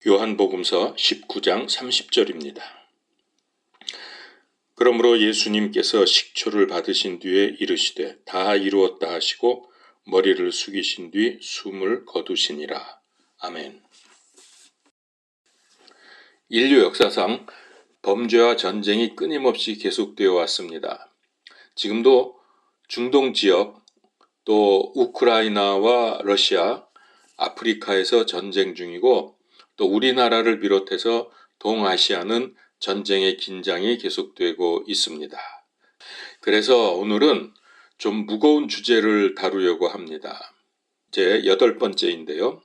요한복음서 19장 30절입니다. 그러므로 예수님께서 식초를 받으신 뒤에 이르시되 다 이루었다 하시고 머리를 숙이신 뒤 숨을 거두시니라. 아멘. 인류 역사상 범죄와 전쟁이 끊임없이 계속되어 왔습니다. 지금도 중동 지역, 또 우크라이나와 러시아, 아프리카에서 전쟁 중이고 또 우리나라를 비롯해서 동아시아는 전쟁의 긴장이 계속되고 있습니다. 그래서 오늘은 좀 무거운 주제를 다루려고 합니다. 제 8번째인데요.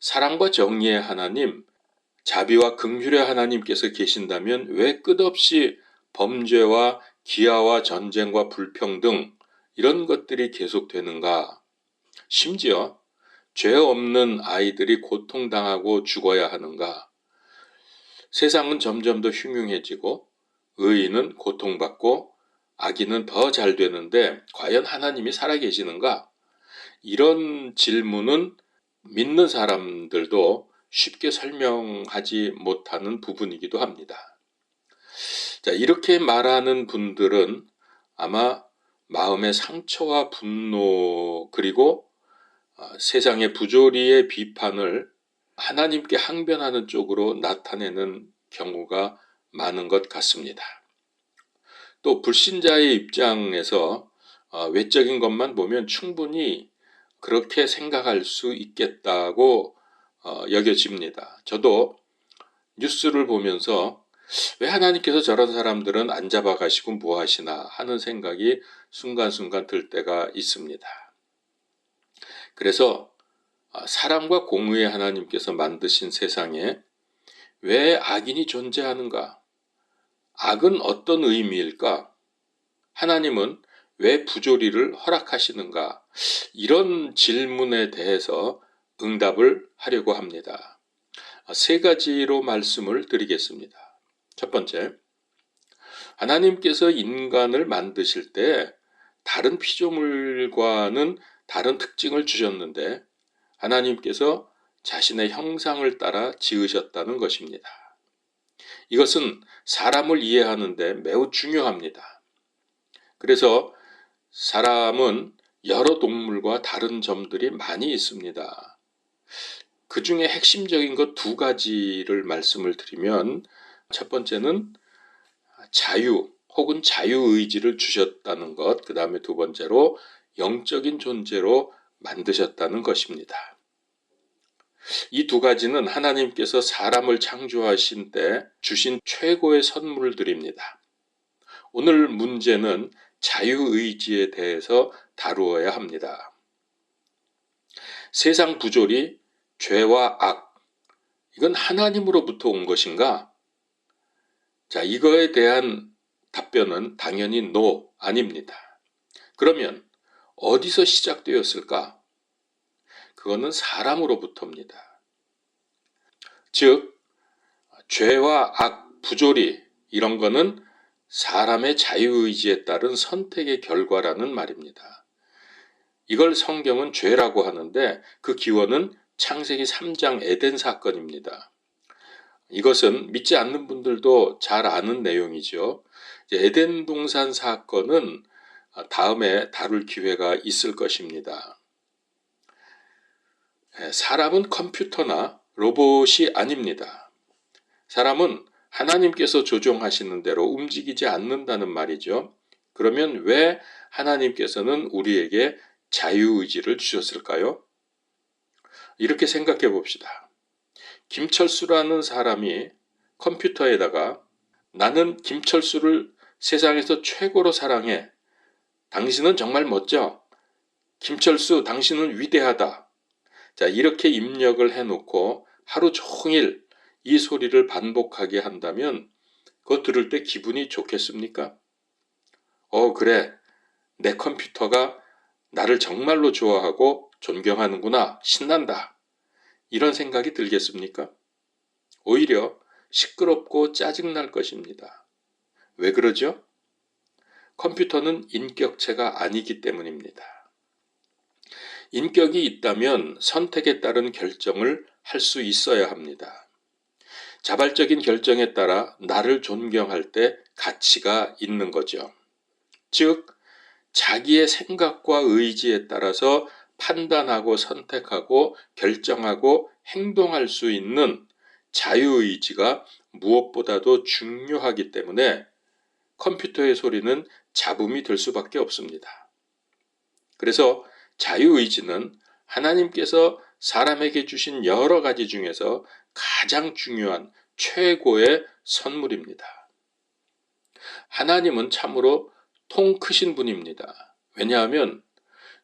사랑과 정의의 하나님, 자비와 긍휼의 하나님께서 계신다면 왜 끝없이 범죄와 기아와 전쟁과 불평등 이런 것들이 계속되는가? 심지어 죄 없는 아이들이 고통당하고 죽어야 하는가? 세상은 점점 더 흉흉해지고 의인은 고통받고 악인은 더 잘 되는데 과연 하나님이 살아계시는가? 이런 질문은 믿는 사람들도 쉽게 설명하지 못하는 부분이기도 합니다. 자, 이렇게 말하는 분들은 아마 마음의 상처와 분노 그리고 세상의 부조리의 비판을 하나님께 항변하는 쪽으로 나타내는 경우가 많은 것 같습니다. 또 불신자의 입장에서 외적인 것만 보면 충분히 그렇게 생각할 수 있겠다고 여겨집니다. 저도 뉴스를 보면서 왜 하나님께서 저런 사람들은 안 잡아가시고 뭐 하시나 하는 생각이 순간순간 들 때가 있습니다. 그래서 사랑과 공의의 하나님께서 만드신 세상에 왜 악인이 존재하는가? 악은 어떤 의미일까? 하나님은 왜 부조리를 허락하시는가? 이런 질문에 대해서 응답을 하려고 합니다. 3가지로 말씀을 드리겠습니다. 첫 번째, 하나님께서 인간을 만드실 때 다른 피조물과는 다른 특징을 주셨는데 하나님께서 자신의 형상을 따라 지으셨다는 것입니다. 이것은 사람을 이해하는데 매우 중요합니다. 그래서 사람은 여러 동물과 다른 점들이 많이 있습니다. 그 중에 핵심적인 것 2가지를 말씀을 드리면 첫 번째는 자유 혹은 자유의지를 주셨다는 것, 그 다음에 2번째로 영적인 존재로 만드셨다는 것입니다. 이 2가지는 하나님께서 사람을 창조하신 때 주신 최고의 선물들입니다. 오늘 문제는 자유의지에 대해서 다루어야 합니다. 세상 부조리, 죄와 악, 이건 하나님으로부터 온 것인가? 자, 이거에 대한 답변은 당연히 no, 아닙니다. 그러면 어디서 시작되었을까? 그거는 사람으로부터입니다. 즉, 죄와 악, 부조리 이런 거는 사람의 자유의지에 따른 선택의 결과라는 말입니다. 이걸 성경은 죄라고 하는데 그 기원은 창세기 3장 에덴 사건입니다. 이것은 믿지 않는 분들도 잘 아는 내용이죠. 에덴 동산 사건은 다음에 다룰 기회가 있을 것입니다. 사람은 컴퓨터나 로봇이 아닙니다. 사람은 하나님께서 조종하시는 대로 움직이지 않는다는 말이죠. 그러면 왜 하나님께서는 우리에게 자유의지를 주셨을까요? 이렇게 생각해 봅시다. 김철수라는 사람이 컴퓨터에다가 나는 김철수를 세상에서 최고로 사랑해. 당신은 정말 멋져. 김철수, 당신은 위대하다. 자, 이렇게 입력을 해놓고 하루 종일 이 소리를 반복하게 한다면 그거 들을 때 기분이 좋겠습니까? 그래. 내 컴퓨터가 나를 정말로 좋아하고 존경하는구나. 신난다. 이런 생각이 들겠습니까? 오히려 시끄럽고 짜증날 것입니다. 왜 그러죠? 컴퓨터는 인격체가 아니기 때문입니다. 인격이 있다면 선택에 따른 결정을 할 수 있어야 합니다. 자발적인 결정에 따라 나를 존경할 때 가치가 있는 거죠. 즉, 자기의 생각과 의지에 따라서 판단하고 선택하고 결정하고 행동할 수 있는 자유의지가 무엇보다도 중요하기 때문에 컴퓨터의 소리는 잡음이 될 수밖에 없습니다. 그래서 자유의지는 하나님께서 사람에게 주신 여러 가지 중에서 가장 중요한 최고의 선물입니다. 하나님은 참으로 통 크신 분입니다. 왜냐하면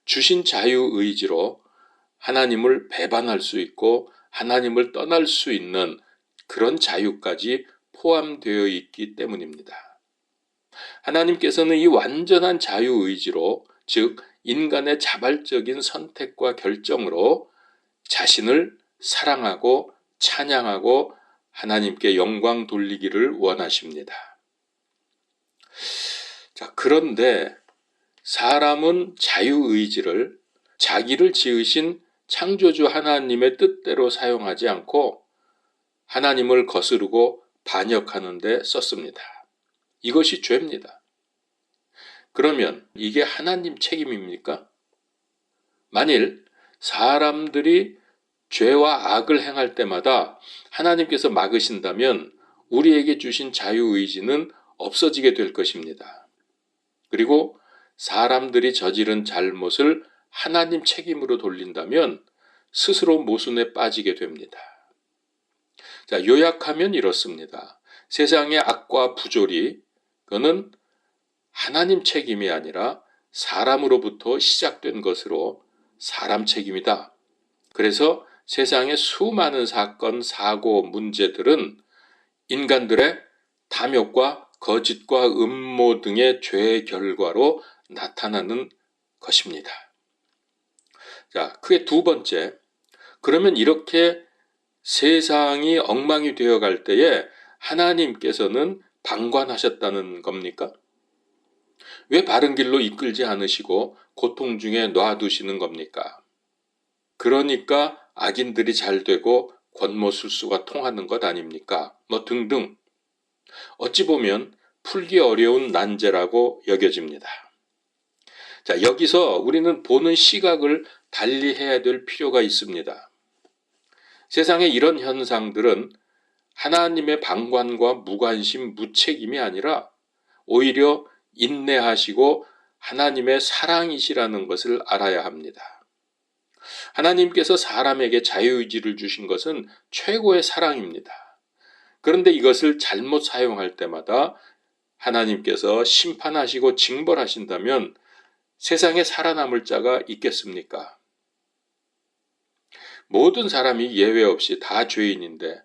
주신 자유의지로 하나님을 배반할 수 있고 하나님을 떠날 수 있는 그런 자유까지 포함되어 있기 때문입니다. 하나님께서는 이 완전한 자유의지로, 즉 인간의 자발적인 선택과 결정으로 자신을 사랑하고 찬양하고 하나님께 영광 돌리기를 원하십니다. 자, 그런데 사람은 자유의지를 자기를 지으신 창조주 하나님의 뜻대로 사용하지 않고 하나님을 거스르고 반역하는 데 썼습니다. 이것이 죄입니다. 그러면 이게 하나님 책임입니까? 만일 사람들이 죄와 악을 행할 때마다 하나님께서 막으신다면 우리에게 주신 자유의지는 없어지게 될 것입니다. 그리고 사람들이 저지른 잘못을 하나님 책임으로 돌린다면 스스로 모순에 빠지게 됩니다. 자, 요약하면 이렇습니다. 세상의 악과 부조리, 그거는 하나님 책임이 아니라 사람으로부터 시작된 것으로 사람 책임이다. 그래서 세상의 수많은 사건, 사고, 문제들은 인간들의 탐욕과 거짓과 음모 등의 죄의 결과로 나타나는 것입니다. 자, 그게 두 번째. 그러면 이렇게 세상이 엉망이 되어갈 때에 하나님께서는 방관하셨다는 겁니까? 왜 바른 길로 이끌지 않으시고 고통 중에 놔두시는 겁니까? 그러니까 악인들이 잘 되고 권모술수가 통하는 것 아닙니까? 뭐 등등. 어찌 보면 풀기 어려운 난제라고 여겨집니다. 자, 여기서 우리는 보는 시각을 달리해야 될 필요가 있습니다. 세상의 이런 현상들은 하나님의 방관과 무관심, 무책임이 아니라 오히려 인내하시고 하나님의 사랑이시라는 것을 알아야 합니다. 하나님께서 사람에게 자유의지를 주신 것은 최고의 사랑입니다. 그런데 이것을 잘못 사용할 때마다 하나님께서 심판하시고 징벌하신다면 세상에 살아남을 자가 있겠습니까? 모든 사람이 예외 없이 다 죄인인데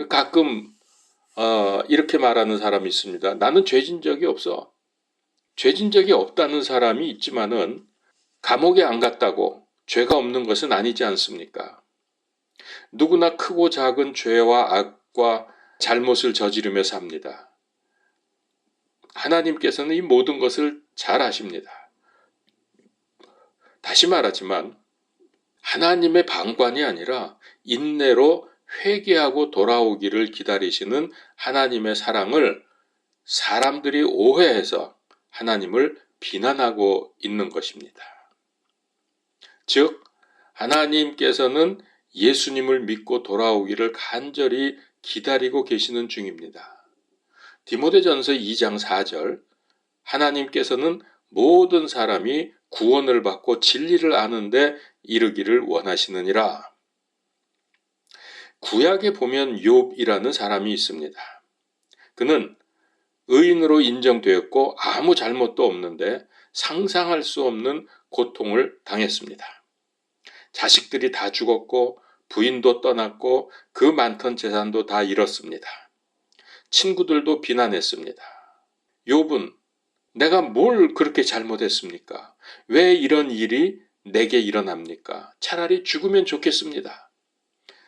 가끔 이렇게 말하는 사람이 있습니다. 나는 죄진 적이 없어. 죄진 적이 없다는 사람이 있지만은 감옥에 안 갔다고 죄가 없는 것은 아니지 않습니까? 누구나 크고 작은 죄와 악과 잘못을 저지르며 삽니다. 하나님께서는 이 모든 것을 잘 아십니다. 다시 말하지만 하나님의 방관이 아니라 인내로 회개하고 돌아오기를 기다리시는 하나님의 사랑을 사람들이 오해해서 하나님을 비난하고 있는 것입니다. 즉, 하나님께서는 예수님을 믿고 돌아오기를 간절히 기다리고 계시는 중입니다. 디모데전서 2장 4절, 하나님께서는 모든 사람이 구원을 받고 진리를 아는 데 이르기를 원하시느니라. 구약에 보면 욥이라는 사람이 있습니다. 그는 의인으로 인정되었고 아무 잘못도 없는데 상상할 수 없는 고통을 당했습니다. 자식들이 다 죽었고 부인도 떠났고 그 많던 재산도 다 잃었습니다. 친구들도 비난했습니다. 욥은 내가 뭘 그렇게 잘못했습니까? 왜 이런 일이 내게 일어납니까? 차라리 죽으면 좋겠습니다.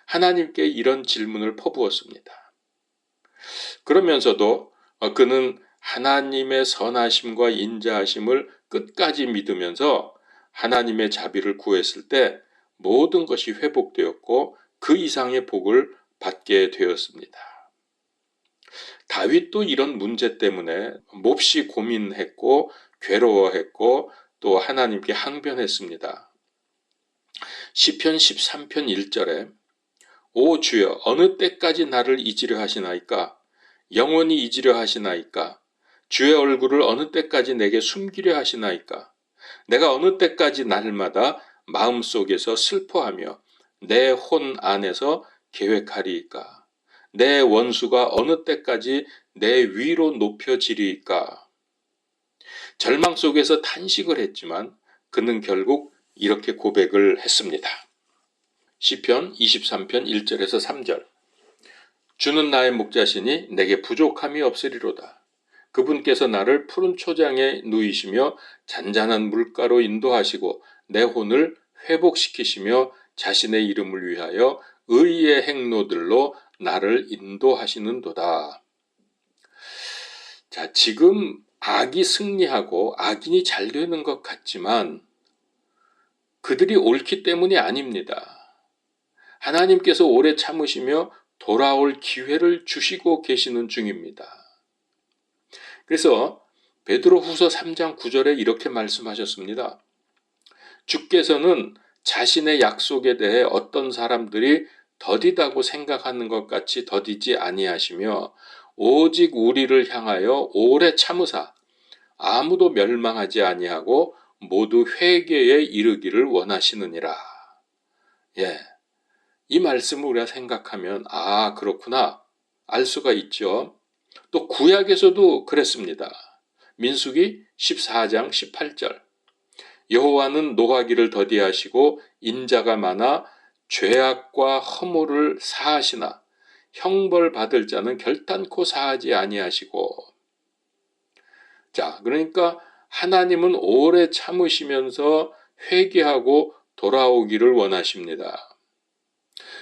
하나님께 이런 질문을 퍼부었습니다. 그러면서도 그는 하나님의 선하심과 인자하심을 끝까지 믿으면서 하나님의 자비를 구했을 때 모든 것이 회복되었고 그 이상의 복을 받게 되었습니다. 다윗도 이런 문제 때문에 몹시 고민했고 괴로워했고 또 하나님께 항변했습니다. 시편 13편 1절에 오 주여 어느 때까지 나를 잊으려 하시나이까? 영원히 잊으려 하시나이까? 주의 얼굴을 어느 때까지 내게 숨기려 하시나이까? 내가 어느 때까지 날마다 마음속에서 슬퍼하며 내 혼 안에서 계획하리이까? 내 원수가 어느 때까지 내 위로 높여지리이까? 절망 속에서 탄식을 했지만 그는 결국 이렇게 고백을 했습니다. 시편 23편 1절에서 3절 주는 나의 목자시니 내게 부족함이 없으리로다. 그분께서 나를 푸른 초장에 누이시며 잔잔한 물가로 인도하시고 내 혼을 회복시키시며 자신의 이름을 위하여 의의 행로들로 나를 인도하시는도다. 자, 지금 악이 승리하고 악인이 잘 되는 것 같지만 그들이 옳기 때문이 아닙니다. 하나님께서 오래 참으시며 돌아올 기회를 주시고 계시는 중입니다. 그래서 베드로후서 3장 9절에 이렇게 말씀하셨습니다. 주께서는 자신의 약속에 대해 어떤 사람들이 더디다고 생각하는 것 같이 더디지 아니하시며 오직 우리를 향하여 오래 참으사 아무도 멸망하지 아니하고 모두 회개에 이르기를 원하시느니라. 예, 이 말씀을 우리가 생각하면 아 그렇구나 알 수가 있죠. 또 구약에서도 그랬습니다. 민수기 14장 18절 여호와는 노하기를 더디하시고 인자가 많아 죄악과 허물을 사하시나 형벌 받을 자는 결단코 사하지 아니하시고. 자, 그러니까 하나님은 오래 참으시면서 회개하고 돌아오기를 원하십니다.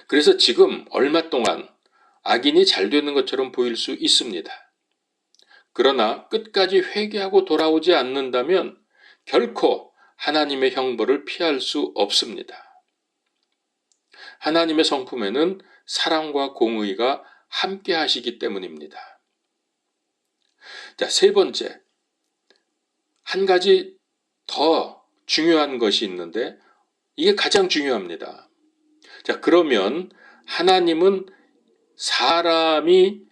그래서 지금 얼마 동안 악인이 잘 되는 것처럼 보일 수 있습니다. 그러나 끝까지 회개하고 돌아오지 않는다면 결코 하나님의 형벌을 피할 수 없습니다. 하나님의 성품에는 사랑과 공의가 함께 하시기 때문입니다. 자, 세 번째, 한 가지 더 중요한 것이 있는데 이게 가장 중요합니다. 자, 그러면 하나님은 사람이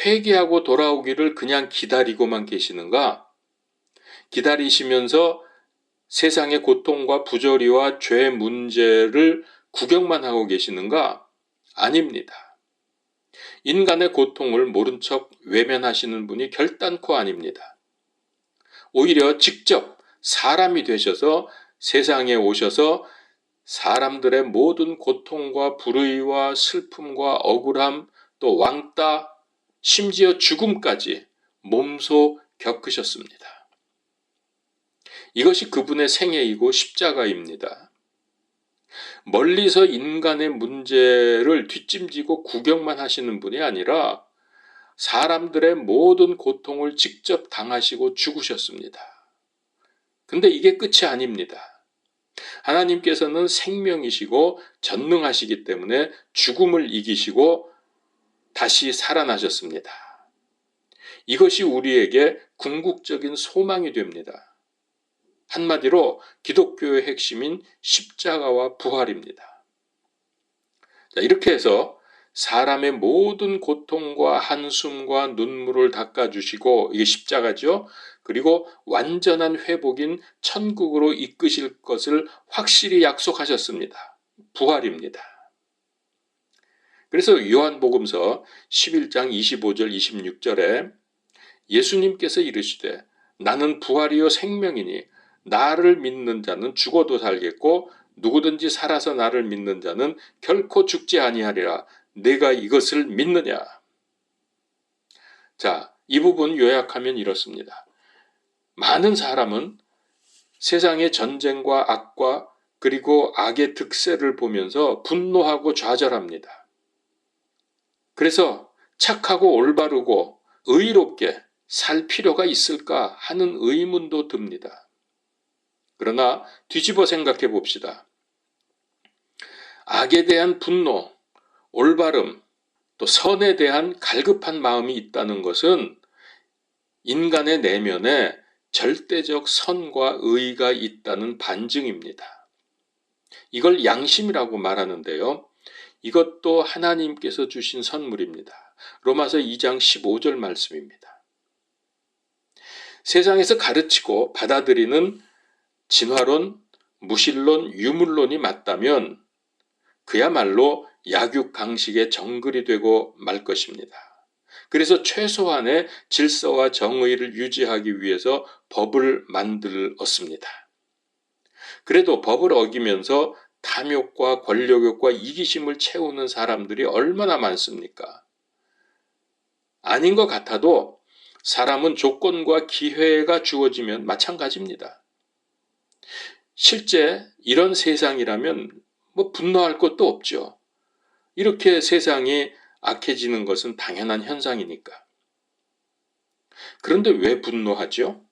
회개하고 돌아오기를 그냥 기다리고만 계시는가? 기다리시면서 세상의 고통과 부조리와 죄 문제를 구경만 하고 계시는가? 아닙니다. 인간의 고통을 모른 척 외면하시는 분이 결단코 아닙니다. 오히려 직접 사람이 되셔서 세상에 오셔서 사람들의 모든 고통과 불의와 슬픔과 억울함 또 왕따 심지어 죽음까지 몸소 겪으셨습니다. 이것이 그분의 생애이고 십자가입니다. 멀리서 인간의 문제를 뒷짐지고 구경만 하시는 분이 아니라 사람들의 모든 고통을 직접 당하시고 죽으셨습니다. 근데 이게 끝이 아닙니다. 하나님께서는 생명이시고 전능하시기 때문에 죽음을 이기시고 다시 살아나셨습니다. 이것이 우리에게 궁극적인 소망이 됩니다. 한마디로 기독교의 핵심인 십자가와 부활입니다. 자, 이렇게 해서 사람의 모든 고통과 한숨과 눈물을 닦아주시고 이게 십자가죠. 그리고 완전한 회복인 천국으로 이끄실 것을 확실히 약속하셨습니다. 부활입니다. 그래서 요한복음서 11장 25절 26절에 예수님께서 이르시되 나는 부활이요 생명이니 나를 믿는 자는 죽어도 살겠고 누구든지 살아서 나를 믿는 자는 결코 죽지 아니하리라. 내가 이것을 믿느냐? 자, 이 부분 요약하면 이렇습니다. 많은 사람은 세상의 전쟁과 악과 그리고 악의 득세를 보면서 분노하고 좌절합니다. 그래서 착하고 올바르고 의롭게 살 필요가 있을까 하는 의문도 듭니다. 그러나 뒤집어 생각해 봅시다. 악에 대한 분노, 올바름, 또 선에 대한 갈급한 마음이 있다는 것은 인간의 내면에 절대적 선과 의가 있다는 반증입니다. 이걸 양심이라고 말하는데요. 이것도 하나님께서 주신 선물입니다. 로마서 2장 15절 말씀입니다. 세상에서 가르치고 받아들이는 진화론, 무신론, 유물론이 맞다면 그야말로 약육강식의 정글이 되고 말 것입니다. 그래서 최소한의 질서와 정의를 유지하기 위해서 법을 만들었습니다. 그래도 법을 어기면서 탐욕과 권력욕과 이기심을 채우는 사람들이 얼마나 많습니까? 아닌 것 같아도 사람은 조건과 기회가 주어지면 마찬가지입니다. 실제 이런 세상이라면 분노할 것도 없죠. 이렇게 세상이 악해지는 것은 당연한 현상이니까. 그런데 왜 분노하죠?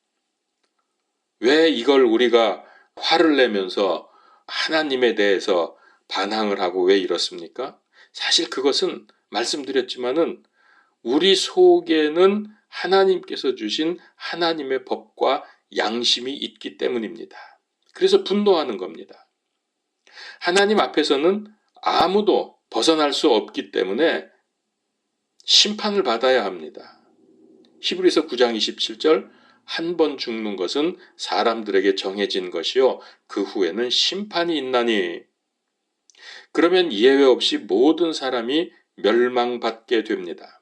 왜 이걸 우리가 화를 내면서 하나님에 대해서 반항을 하고 왜 이렇습니까? 사실 그것은 말씀드렸지만은 우리 속에는 하나님께서 주신 하나님의 법과 양심이 있기 때문입니다. 그래서 분노하는 겁니다. 하나님 앞에서는 아무도 벗어날 수 없기 때문에 심판을 받아야 합니다. 히브리서 9장 27절 한 번 죽는 것은 사람들에게 정해진 것이요 그 후에는 심판이 있나니. 그러면 예외 없이 모든 사람이 멸망받게 됩니다.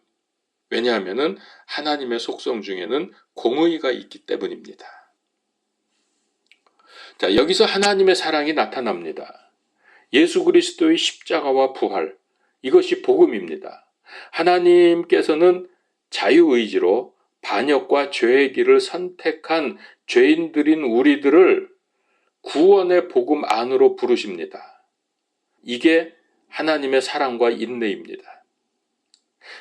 왜냐하면 하나님의 속성 중에는 공의가 있기 때문입니다. 자, 여기서 하나님의 사랑이 나타납니다. 예수 그리스도의 십자가와 부활, 이것이 복음입니다. 하나님께서는 자유의지로 반역과 죄의 길을 선택한 죄인들인 우리들을 구원의 복음 안으로 부르십니다. 이게 하나님의 사랑과 인내입니다.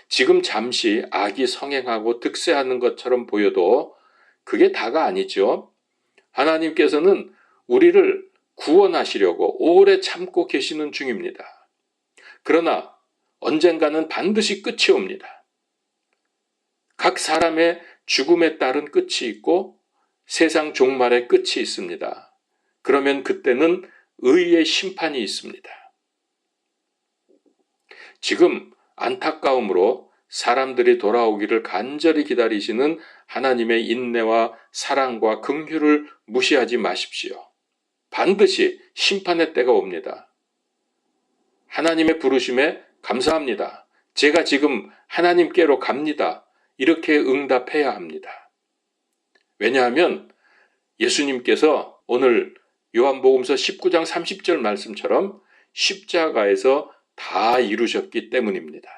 지금 잠시 악이 성행하고 득세하는 것처럼 보여도 그게 다가 아니죠. 하나님께서는 우리를 구원하시려고 오래 참고 계시는 중입니다. 그러나 언젠가는 반드시 끝이 옵니다. 각 사람의 죽음에 따른 끝이 있고 세상 종말의 끝이 있습니다. 그러면 그때는 의의 심판이 있습니다. 지금 안타까움으로 사람들이 돌아오기를 간절히 기다리시는 하나님의 인내와 사랑과 긍휼을 무시하지 마십시오. 반드시 심판의 때가 옵니다. 하나님의 부르심에 감사합니다. 제가 지금 하나님께로 갑니다. 이렇게 응답해야 합니다. 왜냐하면 예수님께서 오늘 요한복음서 19장 30절 말씀처럼 십자가에서 다 이루셨기 때문입니다.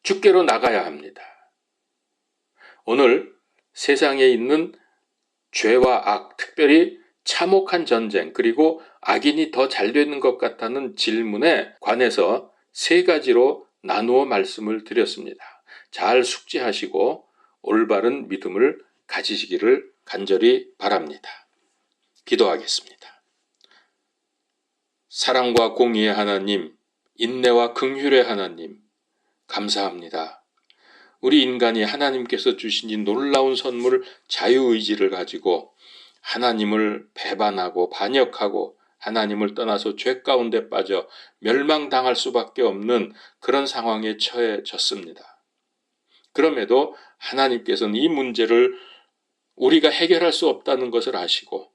주께로 나가야 합니다. 오늘 세상에 있는 죄와 악, 특별히 참혹한 전쟁, 그리고 악인이 더 잘 되는 것 같다는 질문에 관해서 세 가지로 나누어 말씀을 드렸습니다. 잘 숙지하시고 올바른 믿음을 가지시기를 간절히 바랍니다. 기도하겠습니다. 사랑과 공의의 하나님, 인내와 긍휼의 하나님, 감사합니다. 우리 인간이 하나님께서 주신 이 놀라운 선물 자유의지를 가지고 하나님을 배반하고 반역하고 하나님을 떠나서 죄 가운데 빠져 멸망당할 수밖에 없는 그런 상황에 처해졌습니다. 그럼에도 하나님께서는 이 문제를 우리가 해결할 수 없다는 것을 아시고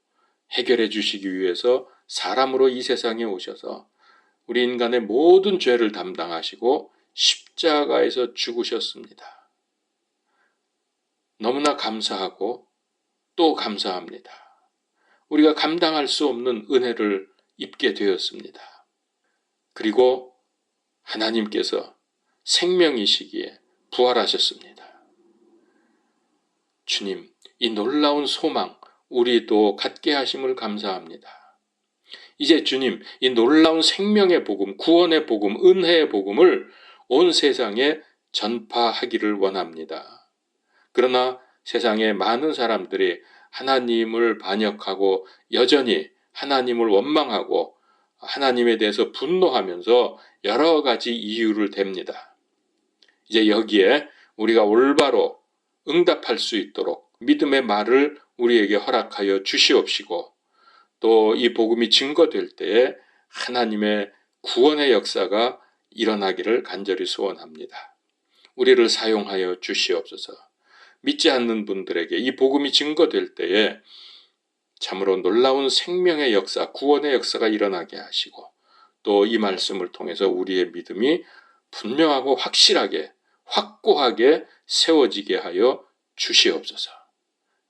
해결해 주시기 위해서 사람으로 이 세상에 오셔서 우리 인간의 모든 죄를 담당하시고 십자가에서 죽으셨습니다. 너무나 감사하고 또 감사합니다. 우리가 감당할 수 없는 은혜를 입게 되었습니다. 그리고 하나님께서 생명이시기에 부활하셨습니다. 주님, 이 놀라운 소망 우리도 갖게 하심을 감사합니다. 이제 주님, 이 놀라운 생명의 복음, 구원의 복음, 은혜의 복음을 온 세상에 전파하기를 원합니다. 그러나 세상에 많은 사람들이 하나님을 반역하고 여전히 하나님을 원망하고 하나님에 대해서 분노하면서 여러 가지 이유를 댑니다. 이제 여기에 우리가 올바로 응답할 수 있도록 믿음의 말을 우리에게 허락하여 주시옵시고, 또 이 복음이 증거될 때에 하나님의 구원의 역사가 일어나기를 간절히 소원합니다. 우리를 사용하여 주시옵소서. 믿지 않는 분들에게 이 복음이 증거될 때에 참으로 놀라운 생명의 역사, 구원의 역사가 일어나게 하시고, 또 이 말씀을 통해서 우리의 믿음이 분명하고 확실하게, 확고하게 세워지게 하여 주시옵소서.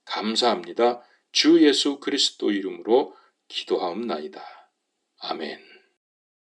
감사합니다. 주 예수 그리스도 이름으로 기도하옵나이다. 아멘.